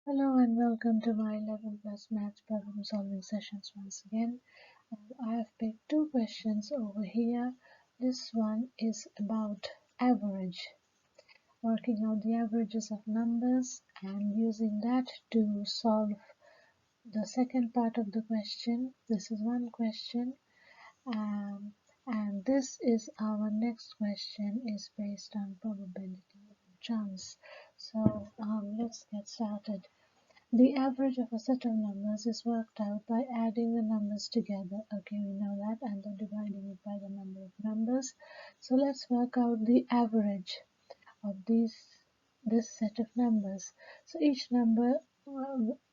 Hello and welcome to my 11 plus maths problem solving sessions once again. I have picked two questions over here. This one is about average, working out the averages of numbers and using that to solve the second part of the question. This is one question, um, and this is our next question is based on probability and chance. So let's get started. The average of a set of numbers is worked out by adding the numbers together. Okay, we know that, and then dividing it by the number of numbers. So let's work out the average of this set of numbers. So each number,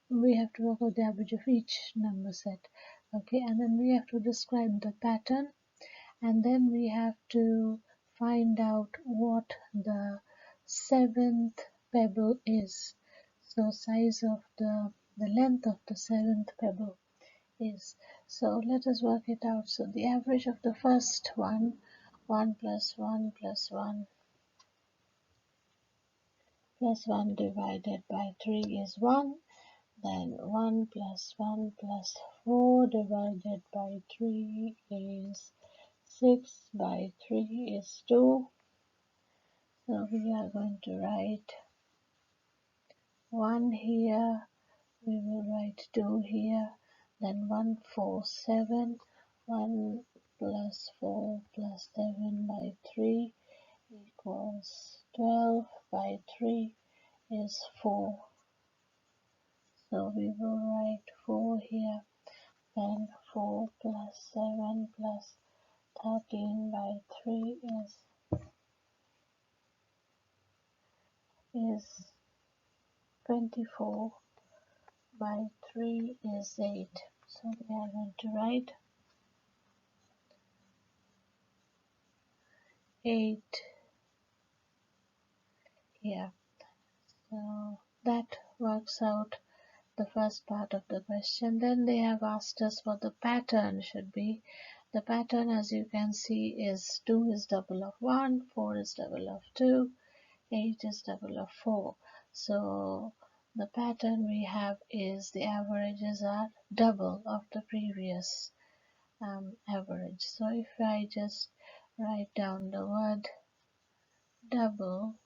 we have to work out the average of each number set. Okay, and then we have to describe the pattern, and then we have to find out what the seventh pebble is. So size of the length of the seventh pebble is. So let us work it out. So the average of the first one, 1 plus 1 plus 1 plus 1 divided by 3 is 1. Then 1 plus 1 plus 4 divided by 3 is 6 by 3 is 2. So we are going to write 1 here, we will write 2 here, then 1, 4, 7, 1 plus 4 plus 7 by 3 equals 12 by 3 is 4. So we will write 4 here, then 4 plus 7 plus 13 by 3 is 24 by 3 is 8. So we are going to write 8 here. So that works out the first part of the question. Then they have asked us what the pattern should be. The pattern, as you can see, is 2 is double of 1, 4 is double of 2, 8 is double of 4. So the pattern we have is the averages are double of the previous average. So if I just write down the word double,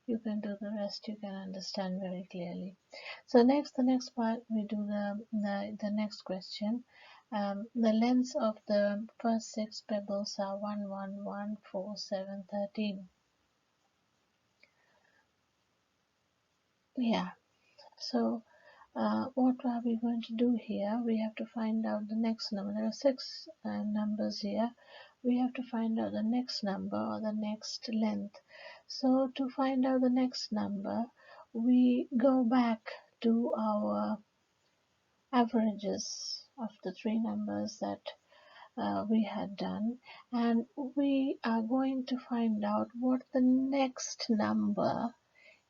you can do the rest, you can understand very clearly. So the next part we do the next question. The lengths of the first 6 pebbles are 1, 1, 1, 4, 7, 13. Yeah, so what are we going to do here? We have to find out the next number. There are 6 numbers here. We have to find out the next number or the next length. So to find out the next number, we go back to our averages of the 3 numbers that we had done, and we are going to find out what the next number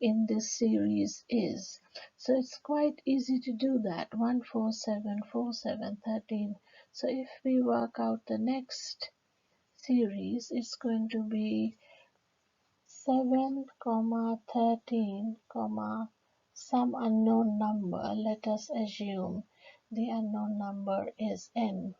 in this series is. So it's quite easy to do that. 1, 4, 7, 4, 7, 13. So if we work out the next series, it's going to be 7, 13, some unknown number. Let us assume the unknown number is n.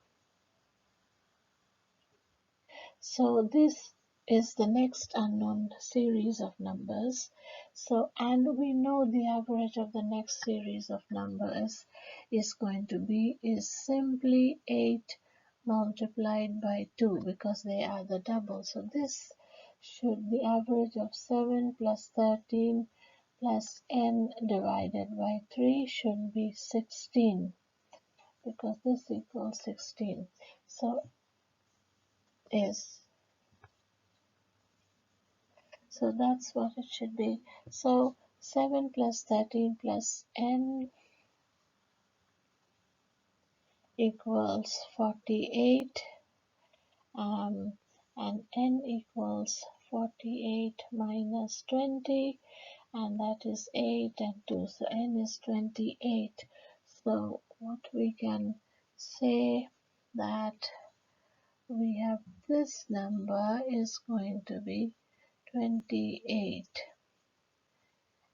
So this is the next unknown series of numbers. So, and we know the average of the next series of numbers is going to be simply 8 multiplied by 2 because they are the double. So this should be average of 7 plus 13 plus n divided by 3 should be 16 because this equals 16. So is So that's what it should be. So 7 plus 13 plus n equals 48, and n equals 48 minus 20, and that is 8 and 2. So n is 28. So what we can say that we have this number is going to be 28.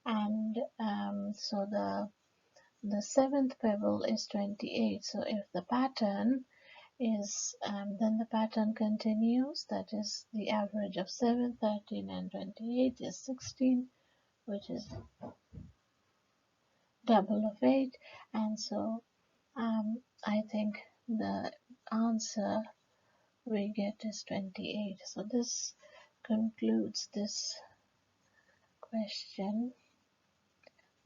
and so the seventh pebble is 28. So if the pattern is then the pattern continues, that is the average of 7, 13 and 28 is 16, which is double of 8, and so I think the answer we get is 28. So this concludes this question.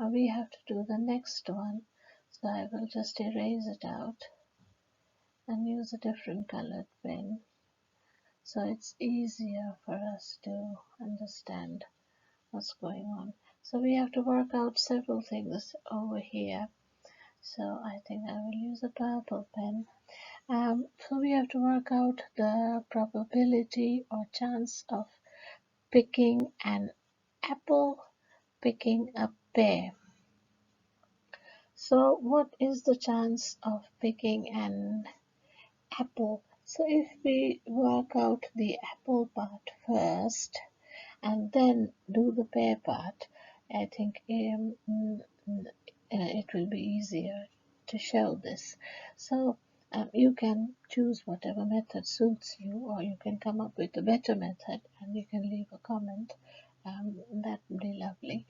Now we have to do the next one, so I will just erase it out and use a different colored pen, so it's easier for us to understand what's going on. So we have to work out several things over here. So I think I will use a purple pen. So we have to work out the probability or chance of picking an apple, picking a pear. So what is the chance of picking an apple? So if we work out the apple part first and then do the pear part, I think it will be easier to show this. So you can choose whatever method suits you, or you can come up with a better method and you can leave a comment. That would be lovely.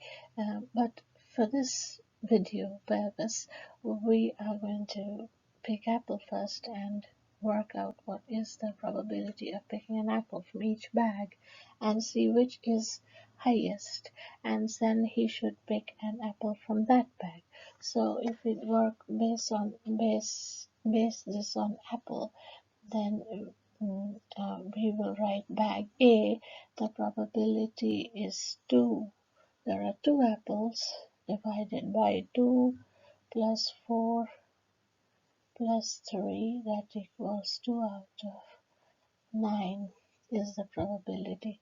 But for this video purpose, we are going to pick apple first and work out what is the probability of picking an apple from each bag and see which is highest, and then he should pick an apple from that bag. So if we work base this on apple, then we will write bag A. The probability is 2. There are 2 apples divided by 2 plus 4 plus 3, that equals 2 out of 9 is the probability.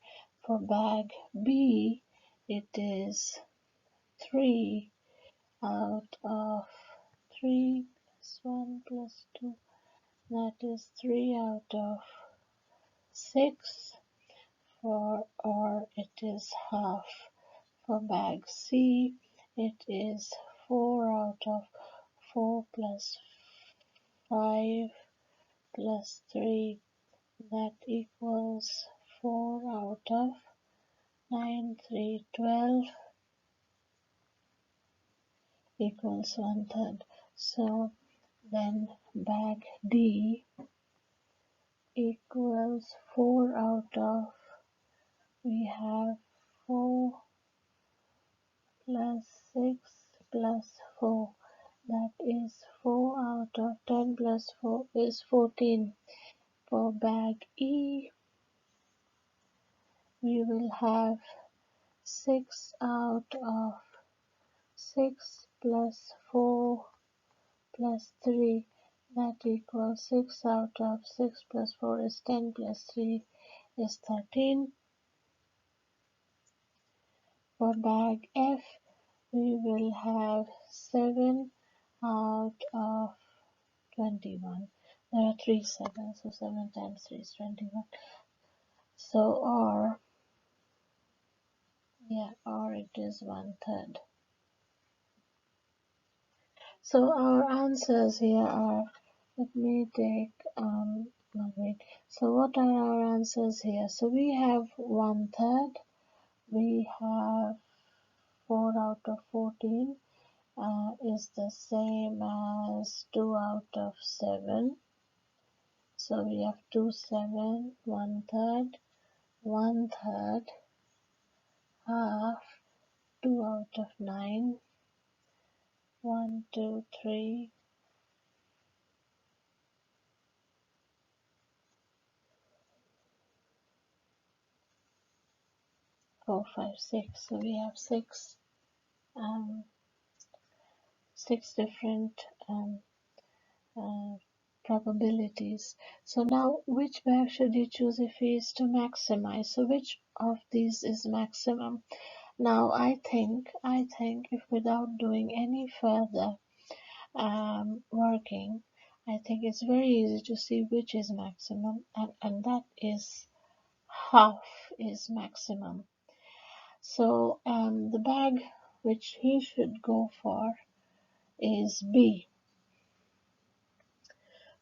For bag B, it is 3 out of 3 plus 1 plus 2, that is 3 out of 6, or it is half. For bag C, it is 4 out of 4 plus 5 plus 3, that equals 4 out of 9, 3, 12 equals 1/3. So then bag D equals 4 out of, we have 4 plus 6 plus 4, that is 4 out of 10 plus 4 is 14. For bag E, we will have 6 out of 6 plus 4 plus 3, that equals 6 out of 6 plus 4 is 10 plus 3 is 13. For bag F, we will have 7 out of 21. There are 3 sevens, so 7 times 3 is 21. So or it is 1/3. So our answers here are, let me take, no wait. So what are our answers here? So we have 1/3, we have 4 out of 14 is the same as 2 out of 7. So we have 2, 7, 1/3, 1/3, half, 2 out of 9, 1, 2, 3, 4, 5, 6. So we have 6 different probabilities. So now which bag should you choose if he is to maximize? So which of these is maximum? Now I think if without doing any further working, I think it's very easy to see which is maximum, and that is half is maximum. So the bag which he should go for is B,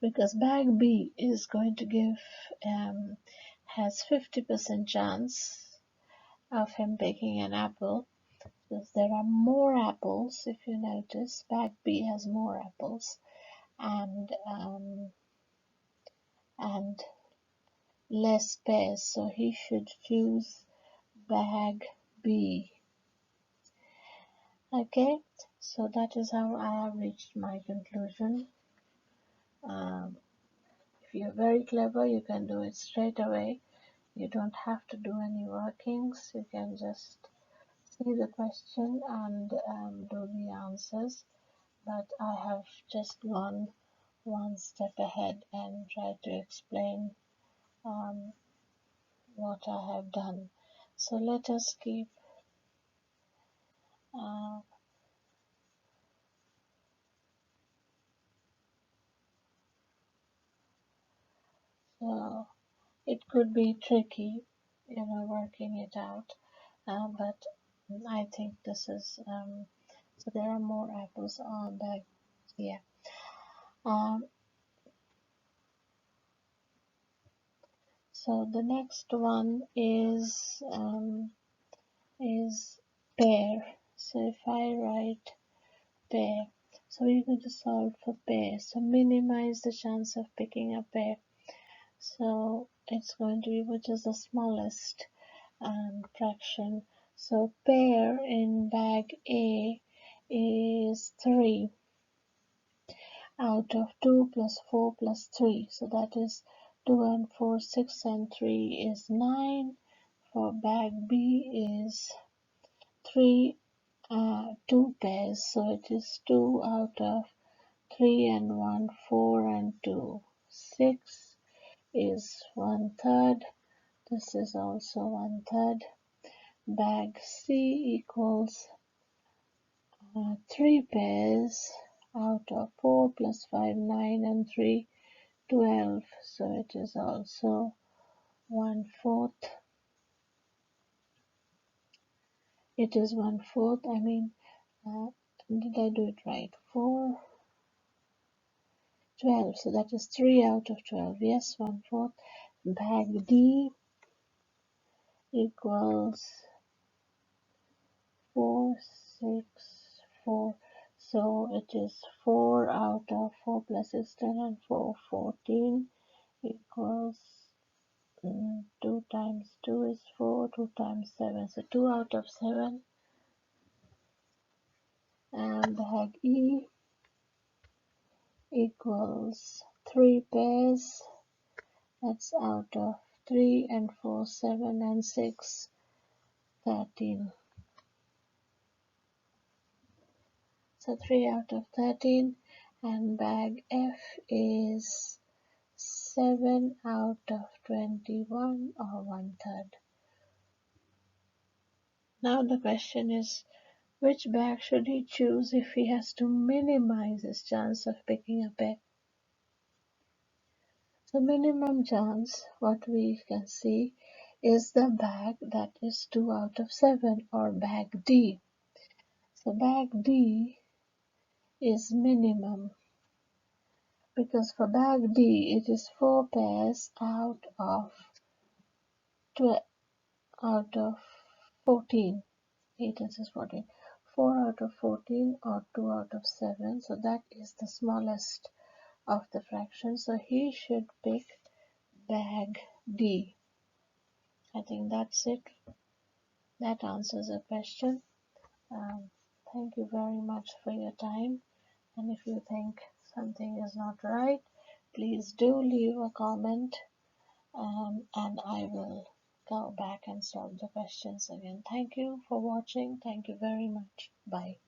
because bag B is going to give has 50% chance of him picking an apple, because there are more apples. If you notice, bag B has more apples, and less pears, so he should choose bag B. Okay, so that is how I have reached my conclusion. If you're very clever, you can do it straight away. You don't have to do any workings. You can just see the question and do the answers. But I have just gone one step ahead and tried to explain what I have done. So let us keep so it could be tricky, working it out, but I think this is so there are more apples on the yeah. Um, so the next one is pear. So if I write pear, so we're going to solve for pear. So minimize the chance of picking a pear. So it's going to be which is the smallest fraction. So pear in bag A is 3 out of 2 plus 4 plus 3. So that is 2 and 4, 6 and 3 is 9. For bag B is 3, 2 pairs. So it is 2 out of 3 and 1, 4 and 2, 6 is 1/3. This is also 1/3. Bag C equals 3 pairs out of 4 plus 5, 9 and 3, 12. So it is also 1/4. It is 1/4. I mean, did I do it right? 4, 12. So that is 3 out of 12. Yes, 1/4. Bag D equals 4, 6, 4. So it is 4 out of 4 plus 6, 10 and 4, 14 equals 2 times 2 is 4, 2 times 7. So 2 out of 7. And bag E equals 3 pairs. That's out of 3 and 4, 7 and 6, 13. So 3 out of 13. And bag F is 7 out of 21, or 1/3. Now the question is, which bag should he choose if he has to minimize his chance of picking a pear? The minimum chance, what we can see, is the bag that is 2 out of 7, or bag D. So bag D is minimum, because for bag D it is 4 pairs out of 14. 8 and 6, 14. 4 out of 14, or 2 out of 7. So that is the smallest of the fractions. So he should pick bag D. I think that's it. That answers the question. Thank you very much for your time. And if you think something is not right, please do leave a comment, and I will go back and solve the questions again. Thank you for watching. Thank you very much. Bye.